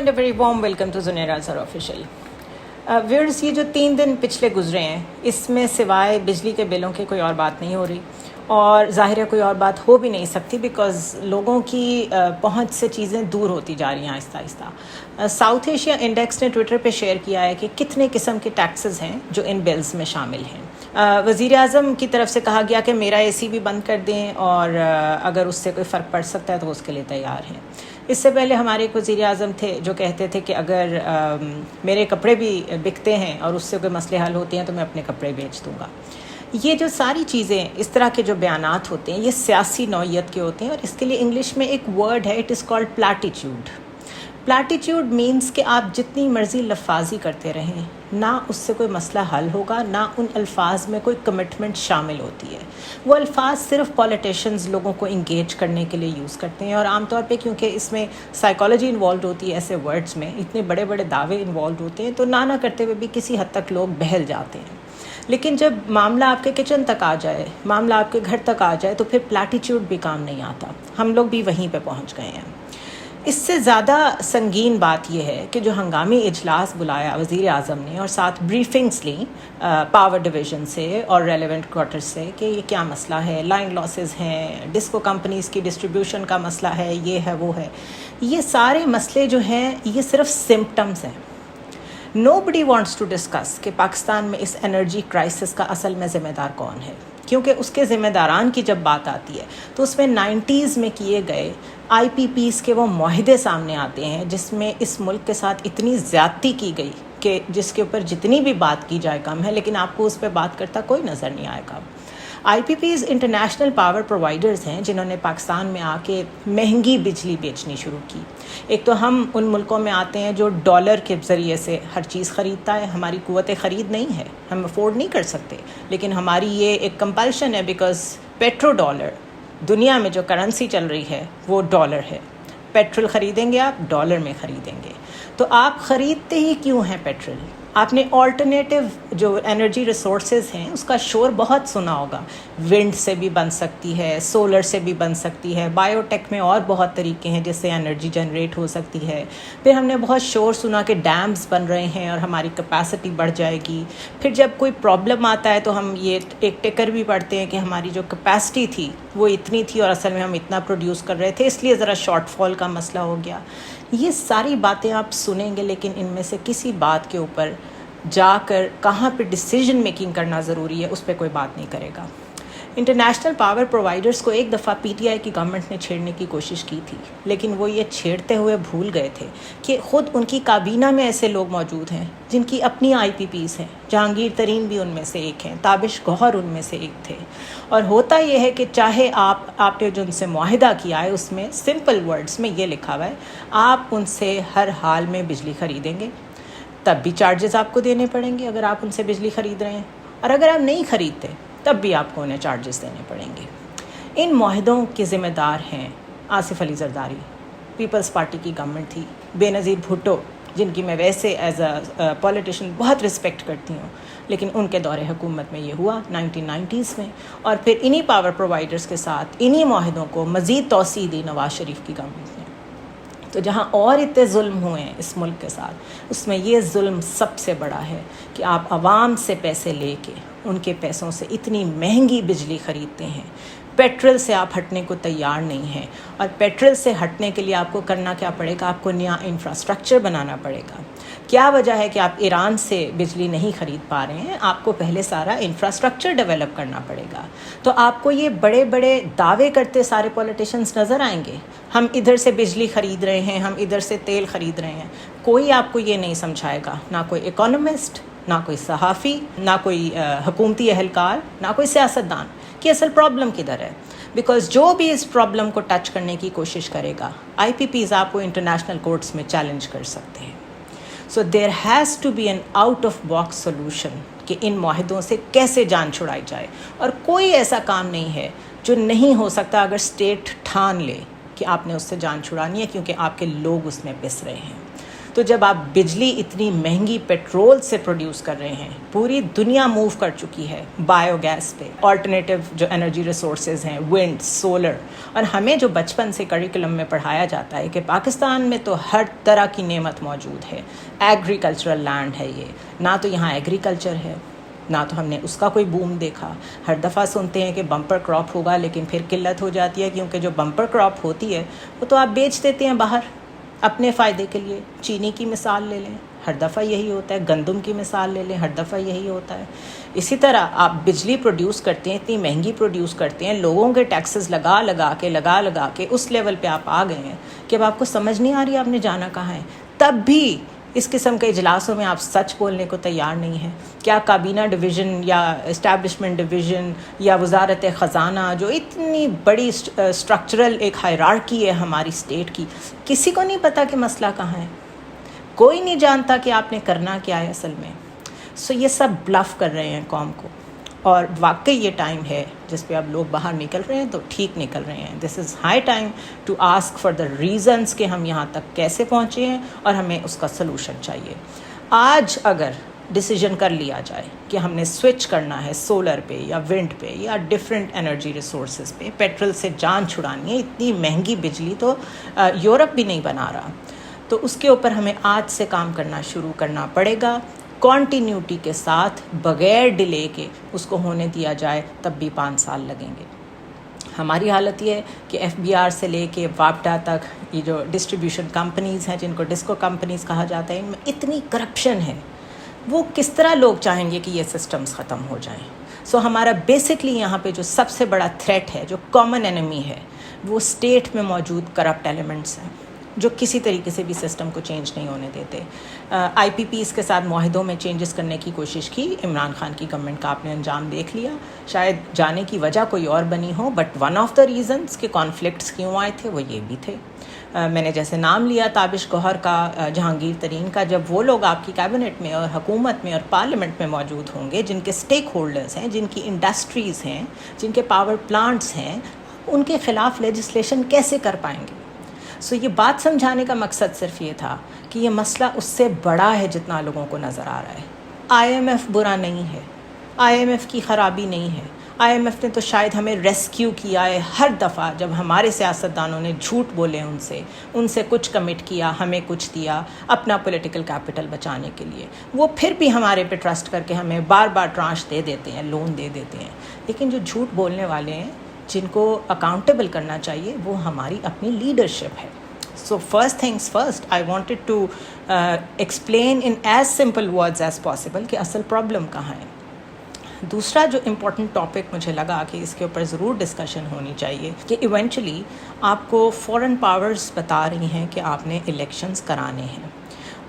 And a very warm welcome to Zunaira Azhar official wears. یہ جو 3 دن پچھلے گزرے ہیں اس میں سوائے بجلی کے بلوں کے کوئی اور بات نہیں ہو رہی، اور ظاہر ہے کوئی اور بات ہو بھی نہیں سکتی بیکاز لوگوں کی پہنچ سے چیزیں دور ہوتی جا رہی ہیں آہستہ آہستہ. ساؤتھ ایشیا انڈیکس نے ٹویٹر پہ شیئر کیا ہے کہ کتنے قسم کے ٹیکسز ہیں جو ان بلز میں شامل ہیں. وزیر اعظم کی طرف سے کہا گیا کہ میرا اے سی بھی بند کر دیں اور اگر اس سے کوئی فرق پڑ سکتا ہے تو اس کے لیے تیار ہیں. اس سے پہلے ہمارے ایک وزیر اعظم تھے جو کہتے تھے کہ اگر میرے کپڑے بھی بکتے ہیں اور اس سے کوئی مسئلے حل ہوتے ہیں تو میں اپنے کپڑے بیچ دوں گا. یہ جو ساری چیزیں اس طرح کے جو بیانات ہوتے ہیں یہ سیاسی نوعیت کے ہوتے ہیں، اور اس کے لیے انگلش میں ایک ورڈ ہے، اٹ از کالڈ پلیٹیچیوڈ. پلیٹیچیوڈ مینس کہ آپ جتنی مرضی لفاظی کرتے رہیں نہ اس سے کوئی مسئلہ حل ہوگا، نہ ان الفاظ میں کوئی کمٹمنٹ شامل ہوتی ہے. وہ الفاظ صرف پولیٹیشنز لوگوں کو انگیج کرنے کے لیے یوز کرتے ہیں، اور عام طور پہ کیونکہ اس میں سائیکالوجی انوالوڈ ہوتی ہے، ایسے ورڈز میں اتنے بڑے بڑے دعوے انوالوڈ ہوتے ہیں تو نہ کرتے ہوئے بھی کسی حد تک لوگ بہل جاتے ہیں. لیکن جب معاملہ آپ کے کچن تک آ جائے، معاملہ آپ کے گھر تک آ جائے تو پھر پلیٹیچیوڈ بھی کام نہیں آتا. ہم لوگ بھی وہیں پہ پہنچ گئے ہیں. اس سے زیادہ سنگین بات یہ ہے کہ جو ہنگامی اجلاس بلایا وزیر اعظم نے اور ساتھ بریفنگز لیں پاور ڈویژن سے اور ریلیونٹ کوارٹر سے کہ یہ کیا مسئلہ ہے، لائن لاسز ہیں، ڈسکو کمپنیز کی ڈسٹریبیوشن کا مسئلہ ہے، یہ ہے وہ ہے. یہ سارے مسئلے جو ہیں یہ صرف سمپٹمز ہیں. Nobody wants to discuss کہ پاکستان میں اس انرجی کرائسس کا اصل میں ذمہ دار کون ہے، کیونکہ اس کے ذمہ داران کی جب بات آتی ہے تو اس میں 90s میں کیے گئے آئی پی پیز کے وہ معاہدے سامنے آتے ہیں جس میں اس ملک کے ساتھ اتنی زیادتی کی گئی کہ جس کے اوپر جتنی بھی بات کی جائے کم ہے، لیکن آپ کو اس پہ بات کرتا کوئی نظر نہیں آئے گا. I P Ps international power providers ہیں جنہوں نے پاکستان میں آ کے مہنگی بجلی بیچنی شروع کی. ایک تو ہم ان ملکوں میں آتے ہیں جو ڈالر کے ذریعے سے ہر چیز خریدتا ہے، ہماری قوت خرید نہیں ہے، ہم افورڈ نہیں کر سکتے، لیکن ہماری یہ ایک کمپلشن ہے بیکاز پیٹرو ڈالر دنیا میں جو کرنسی چل رہی ہے وہ ڈالر ہے. پیٹرول خریدیں گے آپ ڈالر میں خریدیں گے، تو آپ خریدتے ہی کیوں ہیں پیٹرول؟ آپ نے آلٹرنیٹیو جو انرجی ریسورسز ہیں اس کا شور بہت سنا ہوگا. ونڈ سے بھی بن سکتی ہے، سولر سے بھی بن سکتی ہے، بایو ٹیک میں اور بہت طریقے ہیں جس سے انرجی جنریٹ ہو سکتی ہے. پھر ہم نے بہت شور سنا کہ ڈیمز بن رہے ہیں اور ہماری کیپیسٹی بڑھ جائے گی. پھر جب کوئی پرابلم آتا ہے تو ہم یہ ایک ٹکر بھی پڑھتے ہیں کہ ہماری جو کیپیسٹی تھی وہ اتنی تھی اور اصل میں ہم اتنا پروڈیوس کر رہے تھے، اس لیے ذرا شارٹ فال کا مسئلہ ہو گیا. یہ ساری باتیں آپ سنیں گے، لیکن ان میں سے کسی بات کے اوپر جا کر کہاں پہ ڈیسیجن میکنگ کرنا ضروری ہے اس پہ کوئی بات نہیں کرے گا. انٹرنیشنل پاور پرووائڈرز کو ایک دفعہ پی ٹی آئی کی گورنمنٹ نے چھیڑنے کی کوشش کی تھی، لیکن وہ یہ چھیڑتے ہوئے بھول گئے تھے کہ خود ان کی کابینہ میں ایسے لوگ موجود ہیں جن کی اپنی آئی پی پیز ہیں. جہانگیر ترین بھی ان میں سے ایک ہیں، تابش گوہر ان میں سے ایک تھے. اور ہوتا یہ ہے کہ چاہے آپ نے جو ان سے معاہدہ کیا ہے اس میں سمپل ورڈز میں یہ لکھا ہوا ہے آپ ان سے ہر حال میں بجلی خریدیں گے، تب بھی چارجز آپ کو دینے پڑیں گے اگر آپ ان سے بجلی خرید رہے ہیں، اور اگر آپ نہیں خریدتے تب بھی آپ کو انہیں چارجز دینے پڑیں گے. ان معاہدوں کے ذمہ دار ہیں آصف علی زرداری، پیپلز پارٹی کی گورنمنٹ تھی، بے نظیر بھٹو جن کی میں ویسے ایز اے پولیٹیشین بہت رسپیکٹ کرتی ہوں، لیکن ان کے دور حکومت میں یہ ہوا 1990s میں. اور پھر انہی پاور پرووائڈرز کے ساتھ انہی معاہدوں کو مزید توسیع دی نواز شریف کی گورنمنٹ نے. تو جہاں اور اتنے ظلم ہوئے ہیں اس ملک کے ساتھ، اس میں یہ ظلم سب سے بڑا ہے کہ آپ عوام سے پیسے لے کے ان کے پیسوں سے اتنی مہنگی بجلی خریدتے ہیں. پیٹرول سے آپ ہٹنے کو تیار نہیں ہیں، اور پیٹرول سے ہٹنے کے لیے آپ کو کرنا کیا پڑے گا؟ آپ کو نیا انفراسٹرکچر بنانا پڑے گا. کیا وجہ ہے کہ آپ ایران سے بجلی نہیں خرید پا رہے ہیں؟ آپ کو پہلے سارا انفراسٹرکچر ڈیولپ کرنا پڑے گا. تو آپ کو یہ بڑے بڑے دعوے کرتے سارے پولیٹیشنز نظر آئیں گے، ہم ادھر سے بجلی خرید رہے ہیں، ہم ادھر سے تیل خرید رہے ہیں. کوئی آپ کو یہ نہیں سمجھائے گا، نہ کوئی اکانومسٹ، نہ کوئی صحافی، نہ کوئی حکومتی اہلکار، نہ کوئی سیاستدان کہ اصل پرابلم کدھر ہے. بیکاز جو بھی اس پرابلم کو ٹچ کرنے کی کوشش کرے گا، آئی پی پیز آپ کو انٹرنیشنل کورٹس میں چیلنج کر سکتے ہیں. So there has to be an out of box solution کہ ان معاہدوں سے کیسے جان چھڑائی جائے. اور کوئی ایسا کام نہیں ہے جو نہیں ہو سکتا اگر اسٹیٹ ٹھان لے کہ آپ نے اس سے جان چھڑانی ہے، کیونکہ آپ کے لوگ اس میں پس رہے ہیں. تو جب آپ بجلی اتنی مہنگی پیٹرول سے پروڈیوس کر رہے ہیں، پوری دنیا موو کر چکی ہے بایو گیس پہ، آلٹرنیٹیو جو انرجی ریسورسز ہیں، ونڈ، سولر، اور ہمیں جو بچپن سے کریکولم میں پڑھایا جاتا ہے کہ پاکستان میں تو ہر طرح کی نعمت موجود ہے، ایگریکلچرل لینڈ ہے یہ، نہ تو یہاں ایگریکلچر ہے، نہ تو ہم نے اس کا کوئی بوم دیکھا. ہر دفعہ سنتے ہیں کہ بمپر کراپ ہوگا، لیکن پھر قلت ہو جاتی ہے، کیونکہ جو بمپر کراپ ہوتی ہے وہ تو آپ بیچ دیتے ہیں باہر اپنے فائدے کے لیے. چینی کی مثال لے لیں، ہر دفعہ یہی ہوتا ہے. گندم کی مثال لے لیں، ہر دفعہ یہی ہوتا ہے. اسی طرح آپ بجلی پروڈیوس کرتے ہیں، اتنی مہنگی پروڈیوس کرتے ہیں، لوگوں کے ٹیکسز لگا لگا کے اس لیول پہ آپ آ گئے ہیں کہ اب آپ کو سمجھ نہیں آ رہی آپ نے جانا کہاں ہے. تب بھی اس قسم کے اجلاسوں میں آپ سچ بولنے کو تیار نہیں ہیں. کیا کابینہ ڈویژن یا اسٹیبلشمنٹ ڈویژن یا وزارت خزانہ، جو اتنی بڑی اسٹرکچرل ایک ہائرارکی ہے ہماری اسٹیٹ کی، کسی کو نہیں پتا کہ مسئلہ کہاں ہے؟ کوئی نہیں جانتا کہ آپ نے کرنا کیا ہے اصل میں. سو یہ سب بلف کر رہے ہیں قوم کو، اور واقعی یہ ٹائم ہے جس پہ اب لوگ باہر نکل رہے ہیں تو ٹھیک نکل رہے ہیں. This is high time to ask for the reasons کہ ہم یہاں تک کیسے پہنچے ہیں اور ہمیں اس کا سلوشن چاہیے. آج اگر ڈیسیجن کر لیا جائے کہ ہم نے سوئچ کرنا ہے سولر پہ یا ونڈ پہ یا ڈفرینٹ انرجی ریسورسز پہ، پیٹرول سے جان چھڑانی ہے، اتنی مہنگی بجلی تو یورپ بھی نہیں بنا رہا، تو اس کے اوپر ہمیں آج سے کام کرنا شروع کرنا پڑے گا، کانٹینیوٹی کے ساتھ، بغیر ڈیلے کے اس کو ہونے دیا جائے تب بھی 5 سال لگیں گے. ہماری حالت یہ ہے کہ ایف بی آر سے لے کے واپڈا تک، یہ جو ڈسٹریبیوشن کمپنیز ہیں جن کو ڈسکو کمپنیز کہا جاتا ہے، ان میں اتنی کرپشن ہے. وہ کس طرح لوگ چاہیں گے کہ یہ سسٹمز ختم ہو جائیں؟ سو ہمارا بیسکلی یہاں پہ جو سب سے بڑا تھریٹ ہے، جو کامن انیمی ہے، وہ اسٹیٹ میں موجود کرپٹ ایلیمنٹس ہیں جو کسی طریقے سے بھی سسٹم کو چینج نہیں ہونے دیتے. آئی پی پیز کے ساتھ معاہدوں میں چینجز کرنے کی کوشش کی عمران خان کی گورنمنٹ کا، آپ نے انجام دیکھ لیا. شاید جانے کی وجہ کوئی اور بنی ہو، but one of the reasons کہ کانفلکٹس کیوں آئے تھے وہ یہ بھی تھے. میں نے جیسے نام لیا تابش گوہر کا، جہانگیر ترین کا، جب وہ لوگ آپ کی کیبنٹ میں اور حکومت میں اور پارلیمنٹ میں موجود ہوں گے جن کے اسٹیک ہولڈرز ہیں، جن کی انڈسٹریز ہیں، جن کے پاور پلانٹس ہیں، ان کے خلاف لیجسلیشن کیسے کر پائیں گے؟ سو یہ بات سمجھانے کا مقصد صرف یہ تھا کہ یہ مسئلہ اس سے بڑا ہے جتنا لوگوں کو نظر آ رہا ہے. آئی ایم ایف برا نہیں ہے، آئی ایم ایف کی خرابی نہیں ہے. آئی ایم ایف نے تو شاید ہمیں ریسکیو کیا ہے ہر دفعہ جب ہمارے سیاستدانوں نے جھوٹ بولے، ان سے کچھ کمٹ کیا، ہمیں کچھ دیا اپنا پولیٹیکل کیپٹل بچانے کے لیے. وہ پھر بھی ہمارے پہ ٹرسٹ کر کے ہمیں بار بار ٹرانش دے دیتے ہیں، لون دے دیتے ہیں. لیکن جو جھوٹ بولنے والے ہیں، جن کو اکاؤنٹیبل کرنا چاہیے، وہ ہماری اپنی لیڈرشپ ہے. So first things first, I wanted to explain in as simple words as possible کہ اصل پرابلم کہاں ہے. دوسرا جو امپورٹنٹ ٹاپک مجھے لگا کہ اس کے اوپر ضرور ڈسکشن ہونی چاہیے کہ ایونچولی آپ کو فورن پاورز بتا رہی ہیں کہ آپ نے الیکشنز کرانے ہیں،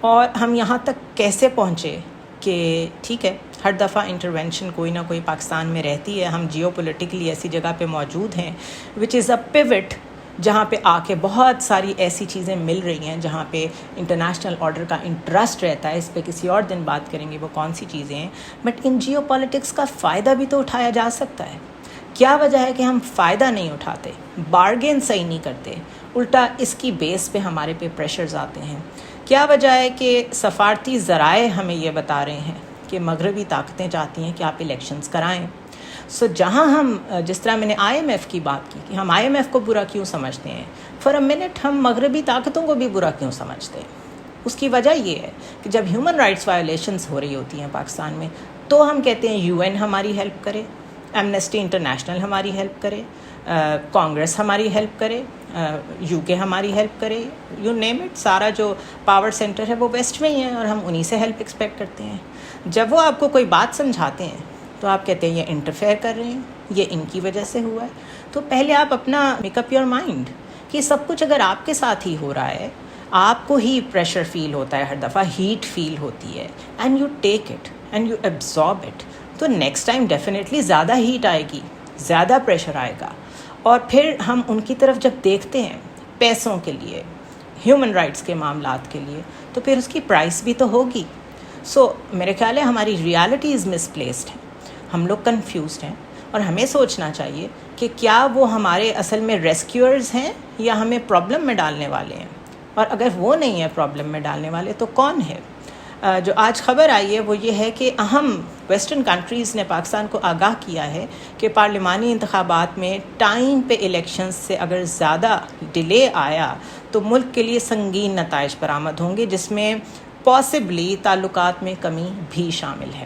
اور ہم یہاں تک کیسے پہنچے کہ ٹھیک ہے ہر دفعہ انٹرونشن کوئی نہ کوئی پاکستان میں رہتی ہے. ہم جیو پولیٹیکلی ایسی جگہ پہ موجود ہیں وچ از اے پیوٹ، جہاں پہ آ کے بہت ساری ایسی چیزیں مل رہی ہیں جہاں پہ انٹرنیشنل آرڈر کا انٹرسٹ رہتا ہے. اس پہ کسی اور دن بات کریں گے وہ کون سی چیزیں ہیں. بٹ ان جیو پالیٹکس کا فائدہ بھی تو اٹھایا جا سکتا ہے. کیا وجہ ہے کہ ہم فائدہ نہیں اٹھاتے، بارگین صحیح نہیں کرتے، الٹا اس کی بیس پہ ہمارے پہ پریشرز آتے ہیں؟ کیا وجہ ہے کہ سفارتی ذرائع ہمیں یہ بتا رہے ہیں کہ مغربی طاقتیں چاہتی ہیں کہ آپ الیکشنز کرائیں؟ سو جہاں ہم، جس طرح میں نے آئی ایم ایف کی بات کی کہ ہم آئی ایم ایف کو برا کیوں سمجھتے ہیں، فار اے منٹ ہم مغربی طاقتوں کو بھی برا کیوں سمجھتے ہیں؟ اس کی وجہ یہ ہے کہ جب ہیومن رائٹس وائلیشنز ہو رہی ہوتی ہیں پاکستان میں تو ہم کہتے ہیں یو این ہماری ہیلپ کرے، ایمنسٹی انٹرنیشنل ہماری ہیلپ کرے، کانگریس ہماری ہیلپ کرے، یو کے ہماری ہیلپ کرے، یو نیم اٹ. سارا جو پاور سینٹر ہے وہ ویسٹ میں ہی ہے اور ہم انہی سے ہیلپ ایکسپیکٹ کرتے ہیں. جب وہ آپ کو کوئی بات سمجھاتے ہیں تو آپ کہتے ہیں یہ انٹرفیئر کر رہے ہیں، یہ ان کی وجہ سے ہوا ہے. تو پہلے آپ اپنا میک اپ یور مائنڈ کہ سب کچھ اگر آپ کے ساتھ ہی ہو رہا ہے، آپ کو ہی پریشر فیل ہوتا ہے، ہر دفعہ ہیٹ فیل ہوتی ہے، and you take it and you absorb it, تو نیکسٹ ٹائم ڈیفینیٹلی زیادہ ہیٹ آئے گی، زیادہ پریشر آئے گا. اور پھر ہم ان کی طرف جب دیکھتے ہیں پیسوں کے لیے، ہیومن رائٹس کے معاملات کے لیے، تو پھر اس کی پرائس بھی تو ہوگی. سو میرے خیال ہے ہماری ریالٹی از مس پلیسڈ ہے، ہم لوگ کنفیوزڈ ہیں، اور ہمیں سوچنا چاہیے کہ کیا وہ ہمارے اصل میں ریسکیورز ہیں یا ہمیں پرابلم میں ڈالنے والے ہیں. اور اگر وہ نہیں ہے پرابلم میں ڈالنے والے تو کون ہے؟ جو آج خبر آئی ہے وہ یہ ہے کہ اہم ویسٹرن کنٹریز نے پاکستان کو آگاہ کیا ہے کہ پارلیمانی انتخابات میں ٹائم پہ الیکشنز سے اگر زیادہ ڈیلے آیا تو ملک کے لیے سنگین نتائج برآمد ہوں گے، جس میں پاسبلی تعلقات میں کمی بھی شامل ہے۔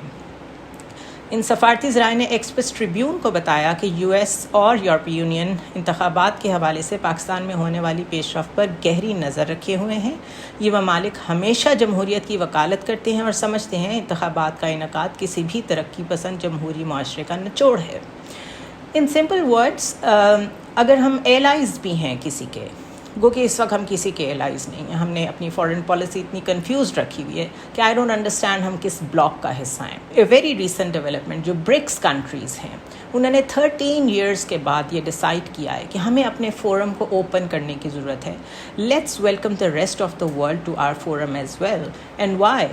ان سفارتی ذرائع نے ایکسپریس ٹریبیون کو بتایا کہ یو ایس اور یورپی یونین انتخابات کے حوالے سے پاکستان میں ہونے والی پیش رفت پر گہری نظر رکھے ہوئے ہیں۔ یہ ممالک ہمیشہ جمہوریت کی وکالت کرتے ہیں اور سمجھتے ہیں انتخابات کا انعقاد کسی بھی ترقی پسند جمہوری معاشرے کا نچوڑ ہے۔ ان سمپل ورڈز، اگر ہم ایلائز بھی ہیں کسی کے، گو کہ اس وقت ہم کسی کے ایلائز نہیں ہیں، ہم نے اپنی فارن پالیسی اتنی کنفیوزڈ رکھی ہوئی ہے کہ آئی ڈونٹ انڈرسٹینڈ ہم کس بلاک کا حصہ ہیں۔ اے ویری ریسنٹ ڈیولپمنٹ جو برکس کنٹریز ہیں، انہوں نے 13 ایئرس کے بعد یہ ڈیسائیڈ کیا ہے کہ ہمیں اپنے فورم کو اوپن کرنے کی ضرورت ہے۔ Let's welcome the rest of the world to our forum as well. And why?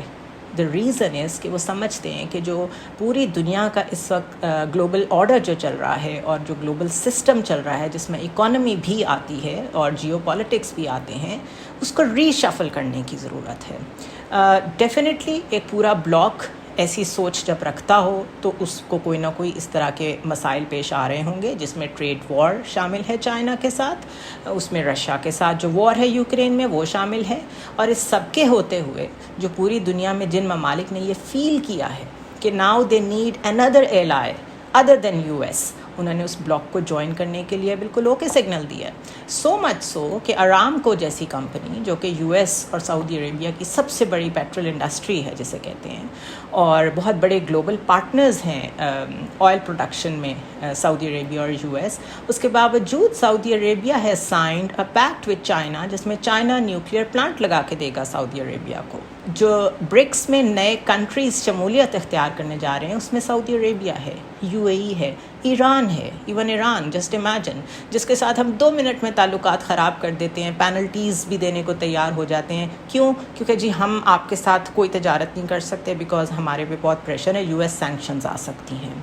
The reason is کہ وہ سمجھتے ہیں کہ جو پوری دنیا کا اس وقت گلوبل آرڈر جو چل رہا ہے اور جو گلوبل سسٹم چل رہا ہے، جس میں اکانومی بھی آتی ہے اور جیو پالیٹکس بھی آتے ہیں، اس کو ری شفل کرنے کی ضرورت ہے۔ ڈیفینیٹلی ایک پورا بلاک ایسی سوچ جب رکھتا ہو تو اس کو کوئی نہ کوئی اس طرح کے مسائل پیش آ رہے ہوں گے، جس میں ٹریڈ وار شامل ہے چائنا کے ساتھ، اس میں رشیا کے ساتھ جو وار ہے یوکرین میں وہ شامل ہے، اور اس سب کے ہوتے ہوئے جو پوری دنیا میں جن ممالک نے یہ فیل کیا ہے کہ now they need another ally other than U S, انہوں نے اس بلاک کو جوائن کرنے کے لیے بالکل اوکے سگنل دیا ہے۔ سو مچ سو کہ ارامکو جیسی کمپنی جو کہ یو ایس اور سعودی عربیہ کی سب سے بڑی پیٹرول انڈسٹری ہے جسے کہتے ہیں، اور بہت بڑے گلوبل پارٹنرز ہیں آئل پروڈکشن میں سعودی عربیہ اور یو ایس، اس کے باوجود Saudi Arabia has signed a pact with China جس میں چائنا نیوکلیئر پلانٹ لگا کے دے گا سعودی عربیہ کو۔ جو برکس میں نئے کنٹریز شمولیت اختیار کرنے جا رہے ہیں اس میں سعودی عربیہ ہے، یو اے ای ہے، ایران ہے، ایون ایران، جسٹ امیجن، جس کے ساتھ ہم 2 منٹ میں تعلقات خراب کر دیتے ہیں، پینلٹیز بھی دینے کو تیار ہو جاتے ہیں۔ کیوں؟ کیونکہ جی ہم آپ کے ساتھ کوئی تجارت نہیں کر سکتے بیکاز ہمارے پہ بہت پریشر ہے، یو ایس سینکشنز آ سکتی ہیں۔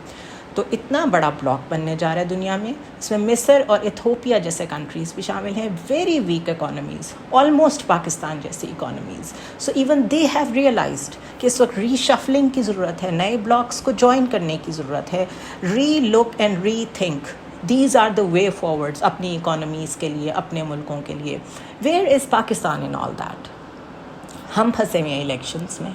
تو اتنا بڑا بلاک بننے جا رہا ہے دنیا میں، اس میں مصر اور ایتھوپیا جیسے کنٹریز بھی شامل ہیں، very weak economies, almost Pakistan جیسی economies. So even they have realised کہ اس وقت ری شفلنگ کی ضرورت ہے، نئے بلاکس کو جوائن کرنے کی ضرورت ہے، relook and rethink these are the way forwards اپنی اکانومیز کے لیے، اپنے ملکوں کے لیے۔ Where is Pakistan in all that? ہم پھنسے ہوئے ہیں الیکشنز میں،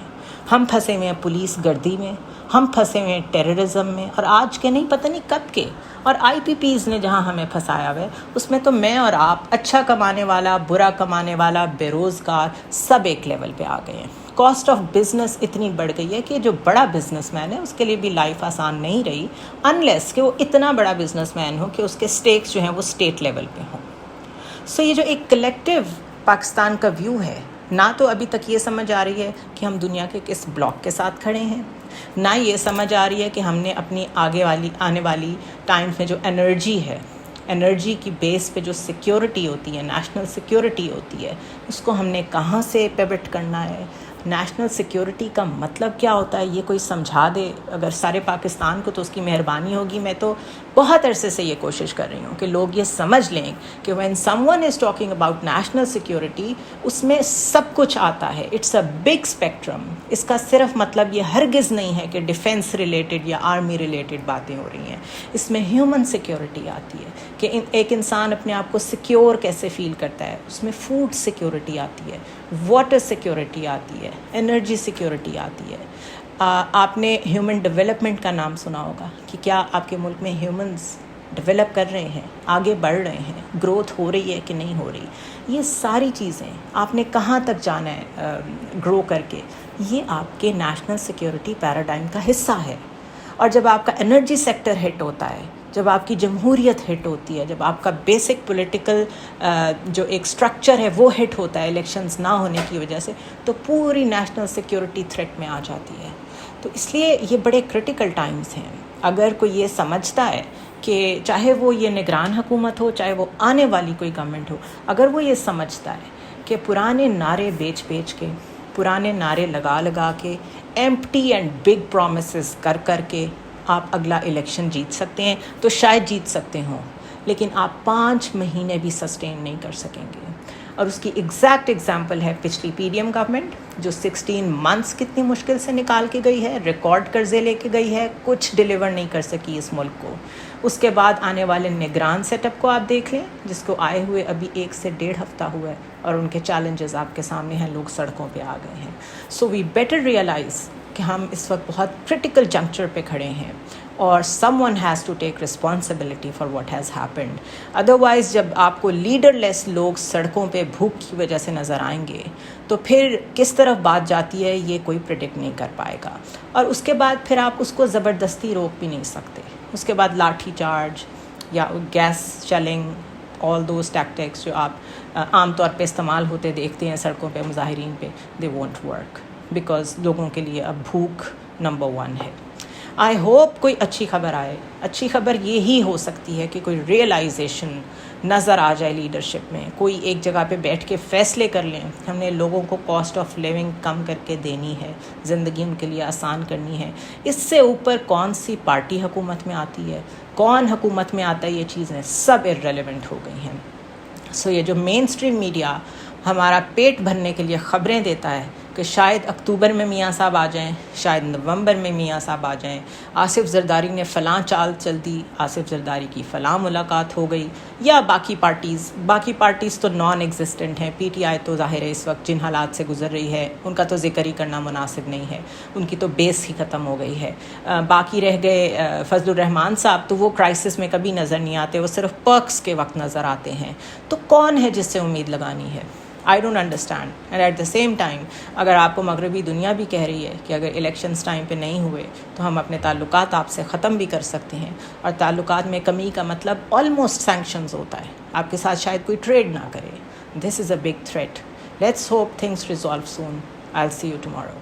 ہم پھنسے ہوئے ہیں پولیس گردی میں، ہم پھنسے ہوئے ہیں ٹیررزم میں، اور آج کے نہیں پتہ نہیں کب کے، اور آئی پی پیز نے جہاں ہمیں پھنسایا ہوا ہے اس میں تو میں اور آپ، اچھا کمانے والا، برا کمانے والا، بے روزگار، سب ایک لیول پہ آ گئے ہیں۔ کاسٹ آف بزنس اتنی بڑھ گئی ہے کہ جو بڑا بزنس مین ہے اس کے لیے بھی لائف آسان نہیں رہی، انلیس کہ وہ اتنا بڑا بزنس مین ہو کہ اس کے سٹیکس جو ہیں وہ اسٹیٹ لیول پہ ہوں۔ سو یہ جو ایک کلیکٹیو پاکستان کا ویو ہے، نہ تو ابھی تک یہ سمجھ آ رہی ہے کہ ہم دنیا کے کس بلاک کے ساتھ کھڑے ہیں، نہ یہ سمجھ آ رہی ہے کہ ہم نے اپنی آنے والی ٹائمز میں جو انرجی ہے، انرجی کی بیس پہ جو سیکیورٹی ہوتی ہے، نیشنل سیکیورٹی ہوتی ہے، اس کو ہم نے کہاں سے پیوٹ کرنا ہے۔ نیشنل سیکیورٹی کا مطلب کیا ہوتا ہے یہ کوئی سمجھا دے اگر سارے پاکستان کو تو اس کی مہربانی ہوگی۔ میں تو بہت عرصے سے یہ کوشش کر رہی ہوں کہ لوگ یہ سمجھ لیں کہ when someone is talking about national security اس میں سب کچھ آتا ہے، اٹس اے بگ اسپیکٹرم۔ اس کا صرف مطلب یہ ہرگز نہیں ہے کہ ڈیفینس ریلیٹڈ یا آرمی ریلیٹڈ باتیں ہو رہی ہیں، اس میں ہیومن سیکیورٹی آتی ہے کہ ایک انسان اپنے آپ کو سیکیور کیسے فیل کرتا ہے، اس میں فوڈ سیکیورٹی آتی ہے، واٹر سیکیورٹی آتی ہے، انرجی سیکیورٹی آتی ہے۔ آپ نے ہیومن ڈیولپمنٹ کا نام سنا ہوگا کہ کیا آپ کے ملک میں ہیومنز ڈیولپ کر رہے ہیں، آگے بڑھ رہے ہیں، گروتھ ہو رہی ہے کہ نہیں ہو رہی۔ یہ ساری چیزیں آپ نے کہاں تک جانا ہے گرو کر کے، یہ آپ کے نیشنل سیکیورٹی پیراڈائم کا حصہ ہے۔ اور جب آپ کا انرجی سیکٹر ہٹ ہوتا ہے، جب آپ کی جمہوریت ہٹ ہوتی ہے، جب آپ کا بیسک پولیٹیکل جو ایک سٹرکچر ہے وہ ہٹ ہوتا ہے الیکشنز نہ ہونے کی وجہ سے، تو پوری نیشنل سیکیورٹی تھریٹ میں آ جاتی ہے۔ تو اس لیے یہ بڑے کرٹیکل ٹائمز ہیں۔ اگر کوئی یہ سمجھتا ہے کہ چاہے وہ یہ نگران حکومت ہو، چاہے وہ آنے والی کوئی گورنمنٹ ہو، اگر وہ یہ سمجھتا ہے کہ پرانے نعرے بیچ کے، پرانے نعرے لگا کے، ایمپٹی اینڈ بگ پرومسز کر کے آپ اگلا الیکشن جیت سکتے ہیں تو شاید جیت سکتے ہوں، لیکن آپ 5 مہینے بھی سسٹین نہیں کر سکیں گے۔ اور اس کی ایگزیکٹ ایگزامپل ہے پچھلی پی ڈی ایم گورنمنٹ جو 16 منتھس کتنی مشکل سے نکال کے گئی ہے, ریکارڈ قرضے لے کے گئی ہے, کچھ ڈیلیور نہیں کر سکی اس ملک کو. اس کے بعد آنے والے نگران سیٹ اپ کو آپ دیکھ لیں جس کو آئے ہوئے ابھی 1 سے 1.5 ہفتہ ہوا ہے اور ان کے چیلنجز آپ کے سامنے ہیں, لوگ سڑکوں پہ آ گئے ہیں. سو وی بیٹر ریئلائز کہ ہم اس وقت بہت کرٹیکل جنکچر پہ کھڑے ہیں اور someone has to take responsibility for what has happened. Otherwise جب آپ کو لیڈر لیس لوگ سڑکوں پہ بھوک کی وجہ سے نظر آئیں گے تو پھر کس طرف بات جاتی ہے یہ کوئی پریڈکٹ نہیں کر پائے گا. اور اس کے بعد پھر آپ اس کو زبردستی روک بھی نہیں سکتے. اس کے بعد لاٹھی چارج یا gas shelling, all those tactics جو آپ عام طور پہ استعمال ہوتے دیکھتے ہیں سڑکوں پہ مظاہرین پہ, دے وونٹ ورک بیکاز لوگوں کے لیے اب بھوک نمبر 1 ہے. آئی ہوپ کوئی اچھی خبر آئے. اچھی خبر یہی ہو سکتی ہے کہ کوئی ریئلائزیشن نظر آ جائے لیڈرشپ میں, کوئی ایک جگہ پہ بیٹھ کے فیصلے کر لیں. ہم نے لوگوں کو کاسٹ آف لیونگ کم کر کے دینی ہے, زندگی ان کے لیے آسان کرنی ہے. اس سے اوپر کون سی پارٹی حکومت میں آتی ہے, کون حکومت میں آتا ہے, یہ چیزیں سب ارریلیونٹ ہو گئی ہیں. سو یہ جو مین اسٹریم میڈیا ہمارا پیٹ بھرنے کے لیے خبریں دیتا ہے کہ شاید اکتوبر میں میاں صاحب آ جائیں, شاید نومبر میں میاں صاحب آ جائیں, آصف زرداری نے فلاں چال چل دی, آصف زرداری کی فلاں ملاقات ہو گئی, یا باقی پارٹیز تو نان ایگزسٹنٹ ہیں. پی ٹی آئی تو ظاہر ہے اس وقت جن حالات سے گزر رہی ہے ان کا تو ذکر ہی کرنا مناسب نہیں ہے, ان کی تو بیس ہی ختم ہو گئی ہے. باقی رہ گئے فضل الرحمان صاحب, تو وہ کرائسس میں کبھی نظر نہیں آتے, وہ صرف پرکس کے وقت نظر آتے ہیں. تو کون ہے جس سے امید لگانی ہے؟ I don't understand. And at the same time اگر آپ کو مغربی دنیا بھی کہہ رہی ہے کہ اگر الیکشنز ٹائم پہ نہیں ہوئے تو ہم اپنے تعلقات آپ سے ختم بھی کر سکتے ہیں, اور تعلقات میں کمی کا مطلب آلموسٹ سینکشنز ہوتا ہے, آپ کے ساتھ شاید کوئی ٹریڈ نہ کرے. This is a big threat. Let's hope things resolve soon. I will see you tomorrow.